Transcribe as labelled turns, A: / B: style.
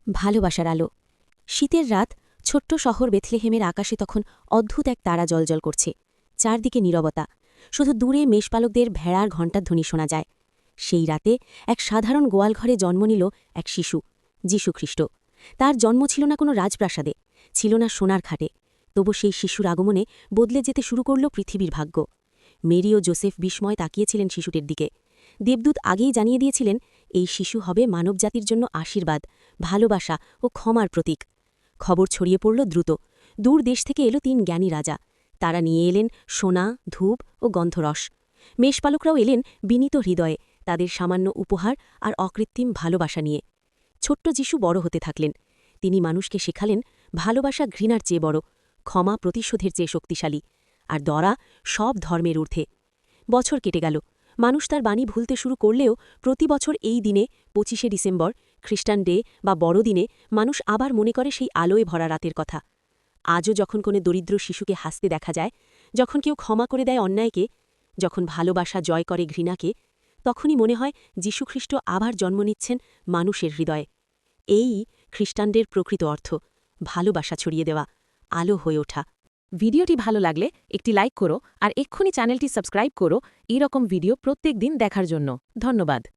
A: ভালোবাসার আলো। শীতের রাত, ছোট্ট শহর বেথলেহেমের আকাশে তখন অদ্ভুত এক তারা জ্বলজ্বল করছে। চারদিকে নীরবতা, শুধু দূরে মেষপালকদের ভেড়ার ঘণ্টার ধ্বনি শোনা যায়। সেই রাতে এক সাধারণ গোয়ালঘরে জন্ম নিল এক শিশু, যীশুখ্রিস্ট। তার জন্ম ছিল না কোনো রাজপ্রাসাদে, ছিল না সোনার খাটে। তবু সেই শিশুর আগমনে বদলে যেতে শুরু করল পৃথিবীর ভাগ্য। মেরি ও জোসেফ বিস্ময় তাকিয়েছিলেন শিশুটির দিকে। দেবদূত আগেই জানিয়ে দিয়েছিলেন, এই শিশু হবে মানবজাতির জন্য আশীর্বাদ, ভালোবাসা ও ক্ষমার প্রতীক। খবর ছড়িয়ে পড়ল দ্রুত। দূর দেশ থেকে এলো ৩ জ্ঞানী রাজা। তারা নিয়ে এলেন সোনা, ধূপ ও গন্ধরস। মেষপালকরাও এলেন বিনীত হৃদয়ে, তাদের সামান্য উপহার আর অকৃত্রিম ভালোবাসা নিয়ে। ছোট্ট যিশু বড় হতে থাকলেন। তিনি মানুষকে শেখালেন, ভালোবাসা ঘৃণার চেয়ে বড়, ক্ষমা প্রতিশোধের চেয়ে শক্তিশালী, আর দয়া সব ধর্মের ঊর্ধ্বে। বছর কেটে গেল, মানুষ তার বাণী ভুলতে শুরু করলেও প্রতি বছর এই দিনে ২৫শে ডিসেম্বর, খ্রিস্টান ডে বা বড়দিনে, মানুষ আবার মনে করে সেই আলোয় ভরা রাতের কথা। আজও যখন কোনো দরিদ্র শিশুকে হাসতে দেখা যায়, যখন কেউ ক্ষমা করে দেয় অন্যায়কে, যখন ভালোবাসা জয় করে ঘৃণাকে, তখনই মনে হয় যীশুখ্রিস্ট আবার জন্ম নিচ্ছেন মানুষের হৃদয়ে। এই খ্রিস্টানদের প্রকৃত অর্থ, ভালোবাসা ছড়িয়ে দেওয়া, আলো হয়ে ওঠা।
B: ভিডিওটি ভালো লাগলে একটি লাইক করো আর এক্ষুনি চ্যানেলটি সাবস্ক্রাইব করো এরকম ভিডিও প্রত্যেক দিন দেখার জন্য। ধন্যবাদ।